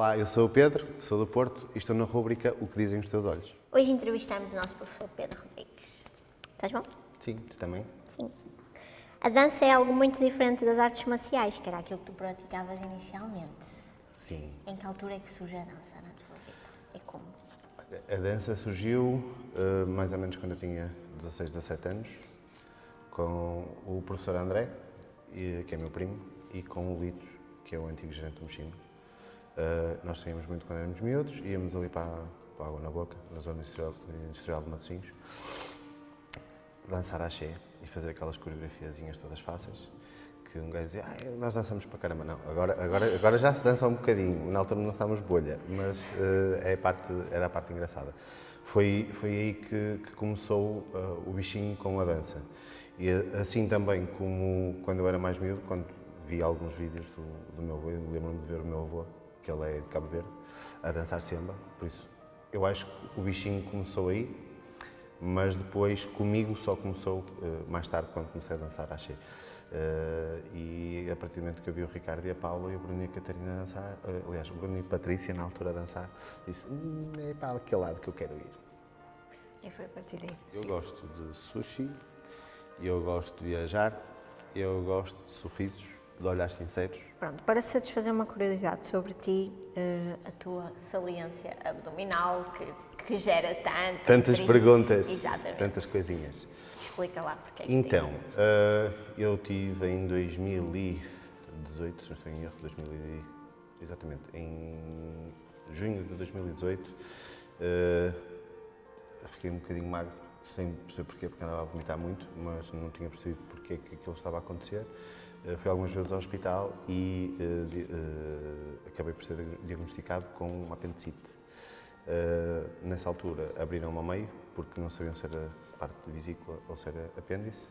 Olá, eu sou o Pedro, sou do Porto e estou na rúbrica O que dizem os teus olhos. Hoje entrevistamos o nosso professor Pedro Rodrigues. Estás bom? Sim, tu também? Sim. A dança é algo muito diferente das artes marciais, que era aquilo que tu praticavas inicialmente. Sim. Em que altura é que surge a dança na tua vida? E como? A dança surgiu mais ou menos quando eu tinha 16, 17 anos, com o professor André, que é meu primo, e com o Litos, que é o antigo gerente do Mochimo. Nós saímos muito quando éramos miúdos, íamos ali para a Água na Boca, na zona industrial de Matosinhos, dançar axé e fazer aquelas coreografiazinhas todas fáceis, que um gajo dizia, nós dançamos para caramba. Não, agora já se dança um bocadinho, na altura não dançámos bolha, mas era a parte engraçada. Foi aí que começou o bichinho com a dança. E assim também como quando eu era mais miúdo, quando vi alguns vídeos do meu avô, eu lembro-me de ver o meu avô, que ele é de Cabo Verde, a dançar semba, por isso eu acho que o bichinho começou aí, mas depois comigo só começou mais tarde, quando comecei a dançar axé. E a partir do momento que eu vi o Ricardo e a Paula e o Bruno e a Catarina a dançar, aliás, o Bruno e a Patrícia na altura a dançar, disse, é para aquele lado que eu quero ir. E foi a partir daí. Eu gosto de sushi, eu gosto de viajar, eu gosto de sorrisos, de olhares sinceros. Pronto, para satisfazer uma curiosidade sobre ti, a tua saliência abdominal, que gera Tantas perguntas, Exatamente. tantas coisinhas. Explica lá porque é que Então, tem isso. eu tive em 2018, se não estou em erro, exatamente, em junho de 2018, fiquei um bocadinho magro, sem perceber porquê, porque andava a vomitar muito, mas não tinha percebido porque é que aquilo estava a acontecer. Fui algumas vezes ao hospital e acabei por ser diagnosticado com uma apendicite. Nessa altura abriram-me ao meio, porque não sabiam se era parte de vesícula ou se era apêndice,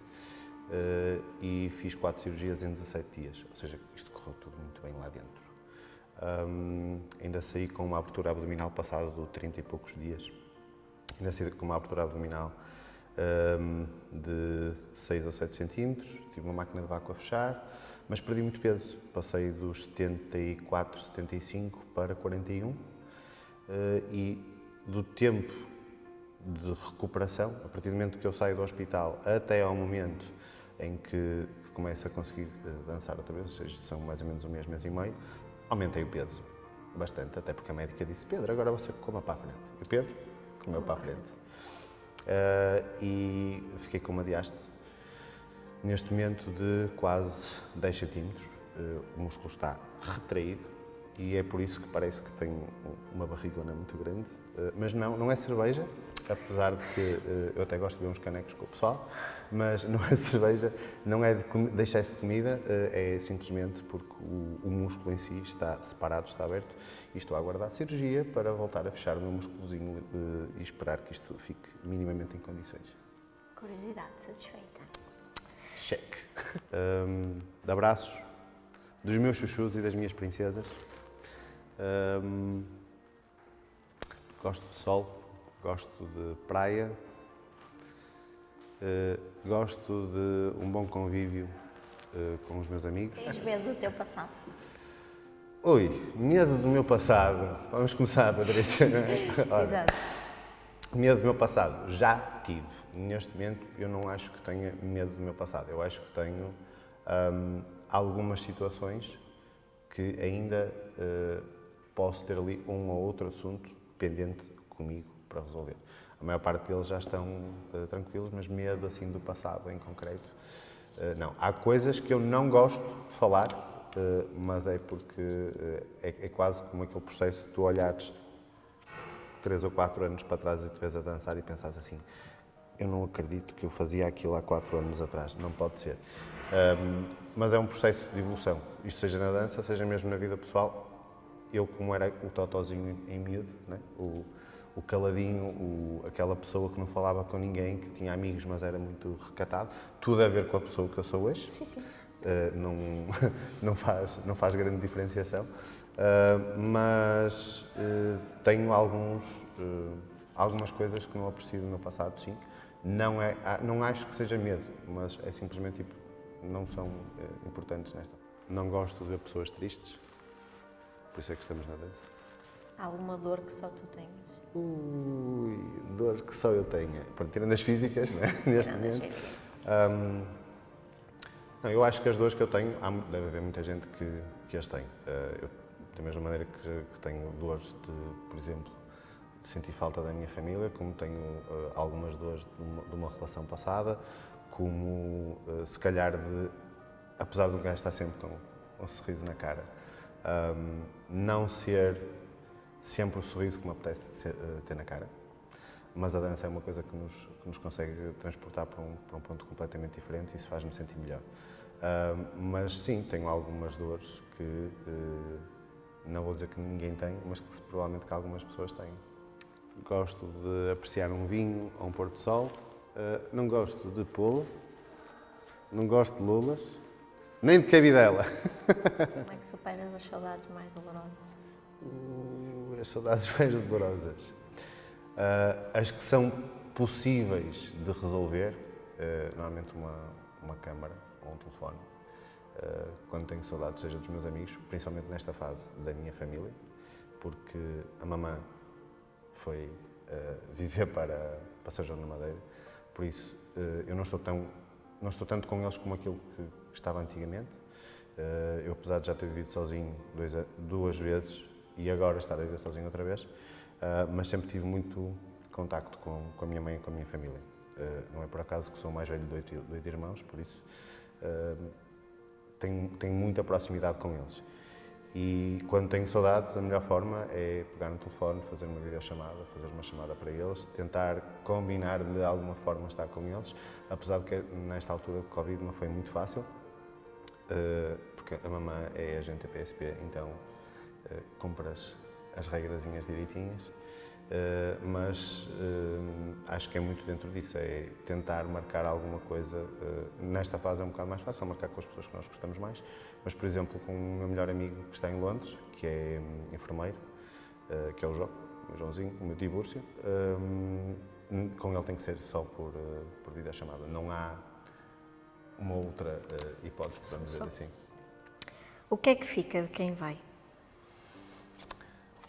e fiz 4 cirurgias em 17 dias, ou seja, isto correu tudo muito bem lá dentro. Ainda saí com uma abertura abdominal passada de 30 e poucos dias, ainda saí com uma abertura abdominal de 6 ou 7 centímetros, tive uma máquina de vácuo a fechar, mas perdi muito peso, passei dos 74, 75 para 41, e do tempo de recuperação, a partir do momento que eu saio do hospital até ao momento em que começo a conseguir dançar outra vez, ou seja, são mais ou menos um mês, mês e meio, aumentei o peso bastante, até porque a médica disse, Pedro, agora você coma para a frente. E o Pedro comeu para a frente. E fiquei com uma diástase, neste momento, de quase 10 centímetros. O músculo está retraído e é por isso que parece que tenho uma barrigona muito grande. Mas não é cerveja, apesar de que eu até gosto de ver uns canecos com o pessoal, mas não é cerveja, não é de excesso de comida, é simplesmente porque o músculo em si está separado, está aberto, e estou a aguardar cirurgia para voltar a fechar o meu músculozinho e esperar que isto fique minimamente em condições. Curiosidade satisfeita. Cheque. De abraços dos meus chuchus e das minhas princesas. Gosto de sol, gosto de praia, gosto de um bom convívio com os meus amigos. Tens medo do teu passado? Oi, medo do meu passado. Vamos começar, Patrícia. Exato. Medo do meu passado, já tive. Neste momento, eu não acho que tenha medo do meu passado. Eu acho que tenho algumas situações que ainda posso ter ali um ou outro assunto pendente comigo para resolver. A maior parte deles já estão tranquilos, mas medo assim do passado em concreto, não. Há coisas que eu não gosto de falar, mas é porque é quase como aquele processo de tu olhares 3 ou 4 anos para trás e te vês a dançar e pensas assim, eu não acredito que eu fazia aquilo há 4 anos atrás, não pode ser. Mas é um processo de evolução, isto seja na dança, seja mesmo na vida pessoal. Eu, como era o totozinho em miúdo, né? O caladinho, aquela pessoa que não falava com ninguém, que tinha amigos, mas era muito recatado, tudo a ver com a pessoa que eu sou hoje. Sim, sim. Não faz grande diferenciação, mas tenho algumas coisas que não aprecio do meu passado, sim. Não acho que seja medo, mas é simplesmente tipo, não são importantes nesta. Não gosto de ver pessoas tristes, por isso é que estamos na dança. Há alguma dor que só tu tenhas? Dor que só eu tenho. Pronto, tirando as físicas, né? Neste Tirando as momento. físicas. Não, eu acho que as dores que eu tenho, deve haver muita gente que as tem. Eu, da mesma maneira que tenho dores de, por exemplo, de sentir falta da minha família, como tenho algumas dores de uma relação passada, como se calhar apesar de um gajo estar sempre com um sorriso na cara, não ser sempre o sorriso que me apetece ter na cara, mas a dança é uma coisa que nos consegue transportar para um ponto completamente diferente e isso faz-me sentir melhor. Mas sim, tenho algumas dores que não vou dizer que ninguém tem, mas que provavelmente que algumas pessoas têm. Gosto de apreciar um vinho ou um pôr do sol, não gosto de polo, não gosto de lulas, nem de cabidela. Como é que superas as saudades mais dolorosas? As saudades mais dolorosas. As que são possíveis de resolver, normalmente uma câmara ou um telefone, quando tenho saudades, seja dos meus amigos, principalmente nesta fase da minha família, porque a mamã foi viver para São João da Madeira, por isso eu não estou tanto com eles como aquilo que estava antigamente. Eu, apesar de já ter vivido sozinho duas vezes e agora estar a viver sozinho outra vez, mas sempre tive muito contacto com a minha mãe e com a minha família. Não é por acaso que sou o mais velho de 8 irmãos, por isso tenho muita proximidade com eles. E quando tenho saudades, a melhor forma é pegar no telefone, fazer uma videochamada, fazer uma chamada para eles, tentar combinar de alguma forma estar com eles, apesar de que nesta altura do Covid não foi muito fácil, porque a mamã é agente da PSP, então cumpre as regrazinhas direitinhas, mas acho que é muito dentro disso, é tentar marcar alguma coisa. Nesta fase é um bocado mais fácil marcar com as pessoas que nós gostamos mais, mas, por exemplo, com o meu melhor amigo que está em Londres, que é enfermeiro, que é o Joãozinho, o meu tio Búrcio, com ele tem que ser só por videochamada. Não há uma outra hipótese, vamos dizer assim. O que é que fica de quem vai?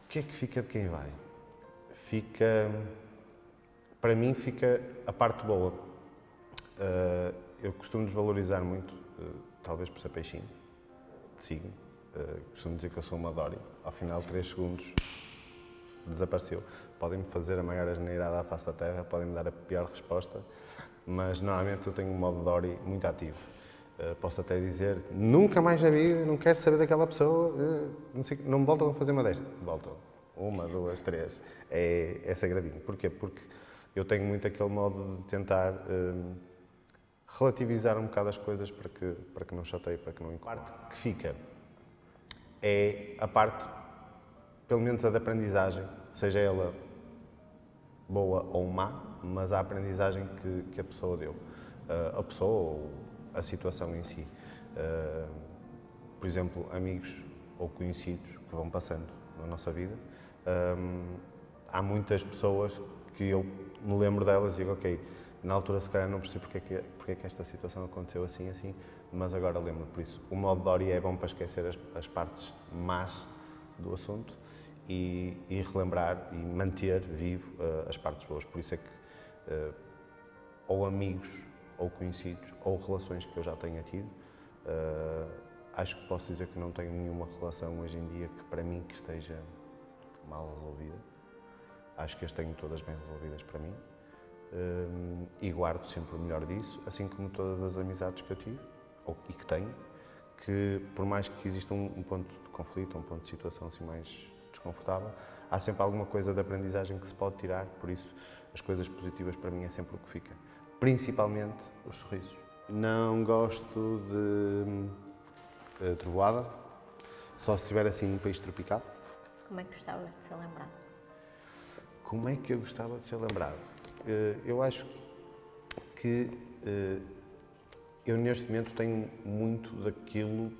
O que é que fica de quem vai? Para mim, fica a parte boa. Eu costumo desvalorizar muito, talvez por ser peixinho, de signo. Costumo dizer que eu sou uma Dory. Ao final de 3 segundos, desapareceu. Podem-me fazer a maior asneirada à face da terra, podem-me dar a pior resposta, mas normalmente eu tenho um modo Dory muito ativo. Posso até dizer, nunca mais na vida, não quero saber daquela pessoa, não me voltam a fazer uma desta. Voltam. 1, 2, 3. É sagradinho. Porquê? Porque eu tenho muito aquele modo de tentar relativizar um bocado as coisas para que não chateie, para que não incomode. A parte que fica é a parte, pelo menos a da aprendizagem, seja ela boa ou má, mas a aprendizagem que a pessoa deu. A pessoa ou a situação em si. Por exemplo, amigos ou conhecidos que vão passando na nossa vida. Há muitas pessoas que eu me lembro delas e digo, ok, na altura se calhar não percebi porque é que esta situação aconteceu assim, mas agora lembro. Por isso, o modo Dory é bom para esquecer as partes más do assunto e relembrar e manter vivo as partes boas. Por isso é que ou amigos, ou conhecidos, ou relações que eu já tenha tido, acho que posso dizer que não tenho nenhuma relação hoje em dia que para mim que esteja mal resolvida. Acho que as tenho todas bem resolvidas para mim e guardo sempre o melhor disso, assim como todas as amizades que eu tive e que tenho, que por mais que exista um ponto de conflito, um ponto de situação assim mais desconfortável, há sempre alguma coisa de aprendizagem que se pode tirar, por isso as coisas positivas para mim é sempre o que fica, principalmente os sorrisos. Não gosto de trovoada, só se estiver assim num país tropical. Como é que gostavas de ser lembrado? Como é que eu gostava de ser lembrado? Eu acho que eu neste momento tenho muito daquilo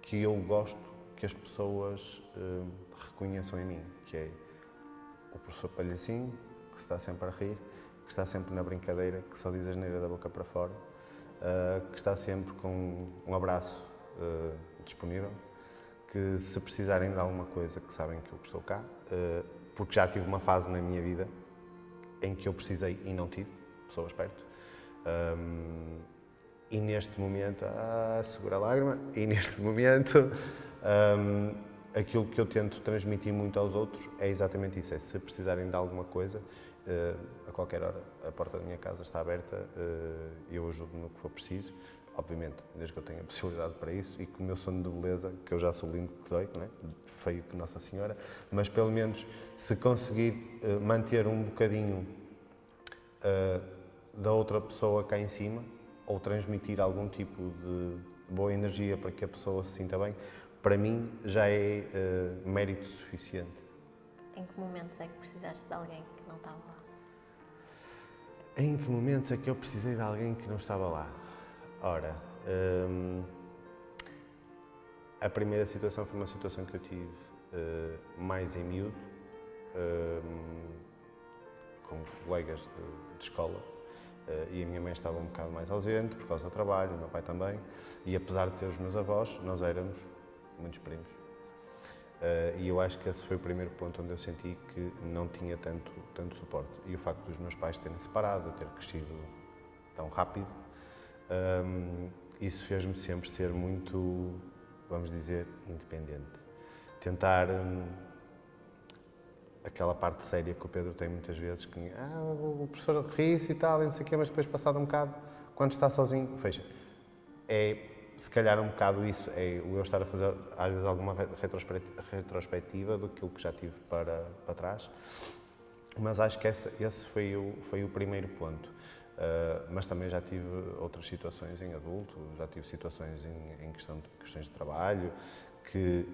que eu gosto que as pessoas reconheçam em mim, que é o professor palhacinho, que está sempre a rir, que está sempre na brincadeira, que só diz a asneira da boca para fora, que está sempre com um abraço disponível, que se precisarem de alguma coisa, que sabem que eu estou cá, porque já tive uma fase na minha vida em que eu precisei e não tive pessoas perto. E neste momento, segura a lágrima, e neste momento aquilo que eu tento transmitir muito aos outros é exatamente isso, é se precisarem de alguma coisa, a qualquer hora a porta da minha casa está aberta, eu ajudo no que for preciso, obviamente, desde que eu tenha a possibilidade para isso e que o meu sono de beleza, que eu já sou lindo que dói, não é? Feio que Nossa Senhora, mas pelo menos se conseguir manter um bocadinho da outra pessoa cá em cima, ou transmitir algum tipo de boa energia para que a pessoa se sinta bem, para mim já é mérito suficiente. Em que momentos é que precisaste de alguém que não estava lá? Em que momentos é que eu precisei de alguém que não estava lá? Ora, a primeira situação foi uma situação que eu tive mais em miúdo, com colegas de escola, e a minha mãe estava um bocado mais ausente por causa do trabalho, o meu pai também, e apesar de ter os meus avós, nós éramos muitos primos. E eu acho que esse foi o primeiro ponto onde eu senti que não tinha tanto suporte. E o facto dos meus pais terem separado, eu ter crescido tão rápido, isso fez-me sempre ser muito, vamos dizer, independente. Tentar, aquela parte séria que o Pedro tem muitas vezes, que o professor ri-se e tal, e não sei o quê, mas depois passado um bocado, quando está sozinho, fecha. É se calhar um bocado isso, é o eu estar a fazer às vezes alguma retrospectiva do que já tive para trás, mas acho que esse foi o primeiro ponto. Mas também já tive outras situações em adulto, já tive situações em questões de trabalho, que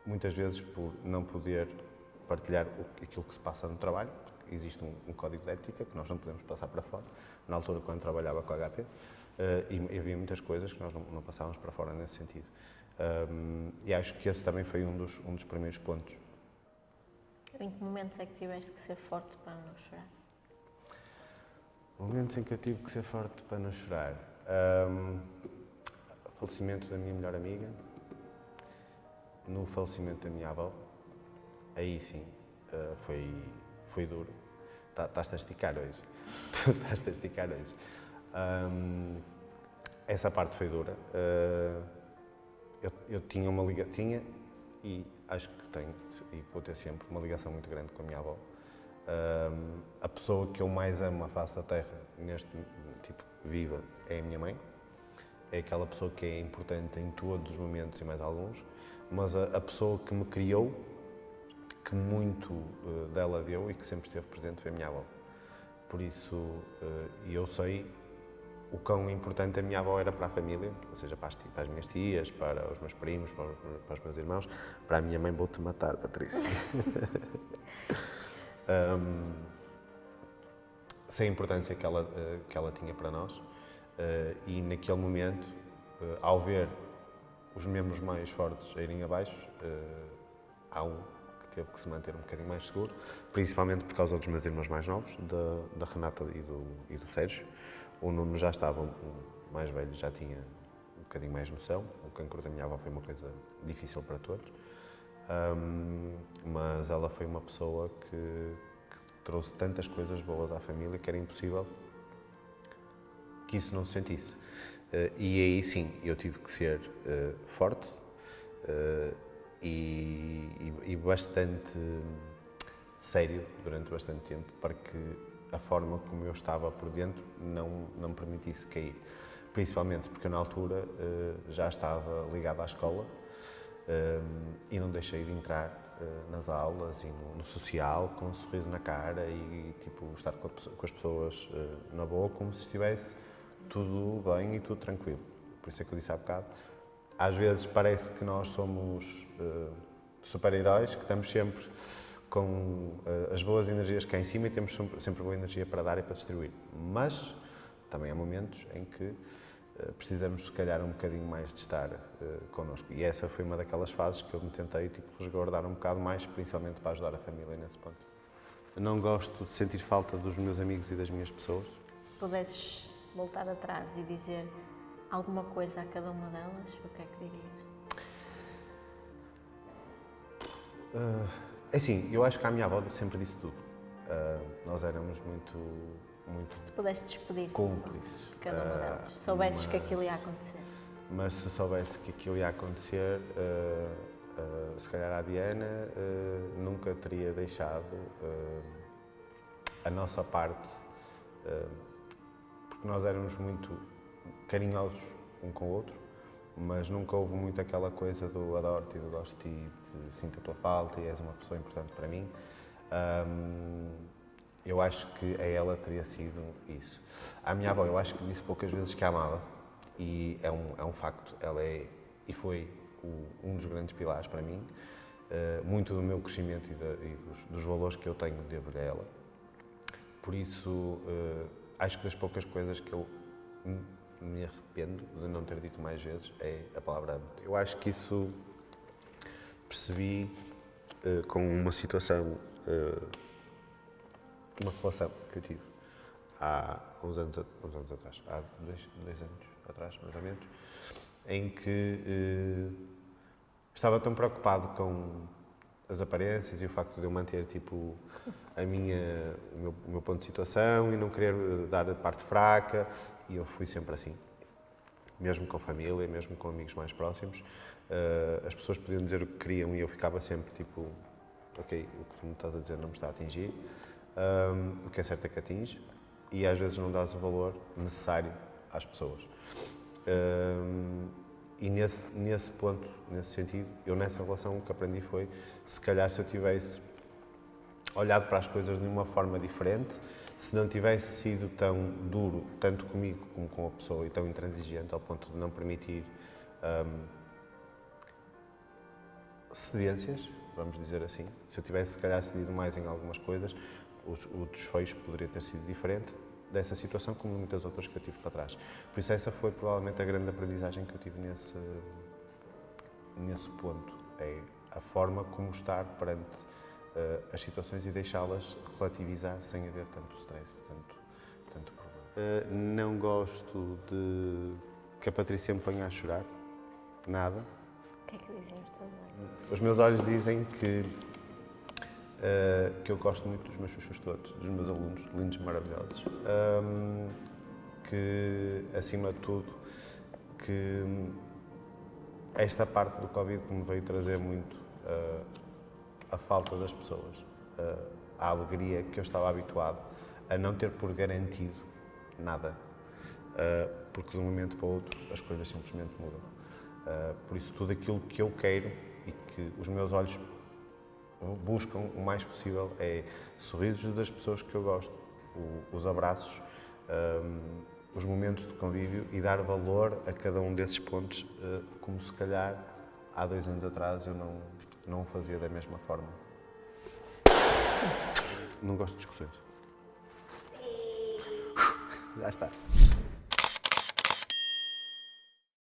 muitas vezes por não poder partilhar aquilo que se passa no trabalho, porque existe um código de ética que nós não podemos passar para fora, na altura quando trabalhava com a HP, e havia muitas coisas que nós não passávamos para fora nesse sentido. E acho que esse também foi um dos primeiros pontos. Em que momentos é que tiveste que ser forte para não chorar? Momentos em que eu tive que ser forte para não chorar. O falecimento da minha melhor amiga, no falecimento da minha avó, aí sim, foi duro. Estás-te a esticar hoje. Tu estás-te a esticar hoje. Essa parte foi dura. Eu tinha tinha e acho que tenho, e vou ter sempre, uma ligação muito grande com a minha avó. A pessoa que eu mais amo à face da terra, neste tipo, viva, é a minha mãe. É aquela pessoa que é importante em todos os momentos e mais alguns, mas a pessoa que me criou, que muito dela deu e que sempre esteve presente foi a minha avó. Por isso, eu sei o quão importante a minha avó era para a família, ou seja, para as minhas tias, para os meus primos, para os meus irmãos. Para a minha mãe, vou-te matar, Patrícia. Sei a importância que ela tinha para nós, e naquele momento, ao ver os membros mais fortes a irem abaixo, há um que teve que se manter um bocadinho mais seguro, principalmente por causa dos meus irmãos mais novos, da Renata e do Sérgio. O Nuno já estava mais velho, já tinha um bocadinho mais noção. O cancro da minha avó foi uma coisa difícil para todos, mas ela foi uma pessoa que trouxe tantas coisas boas à família que era impossível que isso não se sentisse. E aí sim, eu tive que ser forte e bastante sério durante bastante tempo para que a forma como eu estava por dentro não me permitisse cair. Principalmente porque eu, na altura, já estava ligado à escola e não deixei de entrar nas aulas e no social com um sorriso na cara e tipo, estar com as pessoas na boa, como se estivesse tudo bem e tudo tranquilo. Por isso é que eu disse há bocado, às vezes parece que nós somos super-heróis, que estamos sempre com as boas energias cá em cima e temos sempre boa energia para dar e para distribuir. Mas também há momentos em que precisamos, se calhar, um bocadinho mais de estar connosco. E essa foi uma daquelas fases que eu me tentei resguardar um bocado mais, principalmente para ajudar a família nesse ponto. Eu não gosto de sentir falta dos meus amigos e das minhas pessoas. Se pudesses voltar atrás e dizer alguma coisa a cada uma delas, o que é que dirias? É assim, eu acho que a minha avó sempre disse tudo. Nós éramos muito Se pudesse despedir cúmplices. de cada uma delas, soubesses que aquilo ia acontecer. Mas se soubesse que aquilo ia acontecer, se calhar a Diana nunca teria deixado a nossa parte, porque nós éramos muito carinhosos um com o outro, mas nunca houve muito aquela coisa do adoro-te e do gosto de ti, de sinto a tua falta e és uma pessoa importante para mim. Eu acho que a ela teria sido isso. À minha avó, eu acho que disse poucas vezes que a amava, e é um facto. Ela é e foi um dos grandes pilares para mim. Muito do meu crescimento e dos valores que eu tenho devo-lhe a ela. Por isso, acho que das poucas coisas que eu me arrependo de não ter dito mais vezes é a palavra amo-te. Eu acho que isso percebi com uma situação, uma relação que eu tive há uns anos atrás, há dois anos atrás, mais ou menos, em que estava tão preocupado com as aparências e o facto de eu manter tipo o meu ponto de situação e não querer dar a parte fraca, e eu fui sempre assim, mesmo com família, mesmo com amigos mais próximos. As pessoas podiam dizer o que queriam e eu ficava sempre tipo, ok, o que tu me estás a dizer não me está a atingir, o que é certo é que atinge, e às vezes não dás o valor necessário às pessoas. E nesse ponto, nesse sentido, eu nessa relação o que aprendi foi, se calhar se eu tivesse olhado para as coisas de uma forma diferente, se não tivesse sido tão duro, tanto comigo como com a pessoa, e tão intransigente ao ponto de não permitir cedências, vamos dizer assim, se eu tivesse se calhar cedido mais em algumas coisas, o desfecho poderia ter sido diferente dessa situação, como muitas outras que eu tive para trás. Por isso essa foi provavelmente a grande aprendizagem que eu tive nesse ponto, é a forma como estar perante as situações e deixá-las relativizar sem haver tanto stress, tanto problema. Não gosto de que a Patrícia me ponha a chorar, nada. O que é que dizem os teus olhos? Os meus olhos dizem que eu gosto muito dos meus chuchus todos, dos meus alunos, lindos, maravilhosos, que, acima de tudo, que esta parte do Covid que me veio trazer muito a falta das pessoas, a alegria que eu estava habituado a não ter por garantido nada, porque de um momento para o outro as coisas simplesmente mudam. Por isso, tudo aquilo que eu quero e que os meus olhos buscam o mais possível é sorrisos das pessoas que eu gosto, os abraços, os momentos de convívio e dar valor a cada um desses pontos, como se calhar há 2 anos atrás eu não o fazia da mesma forma. Não gosto de discussões. Já está.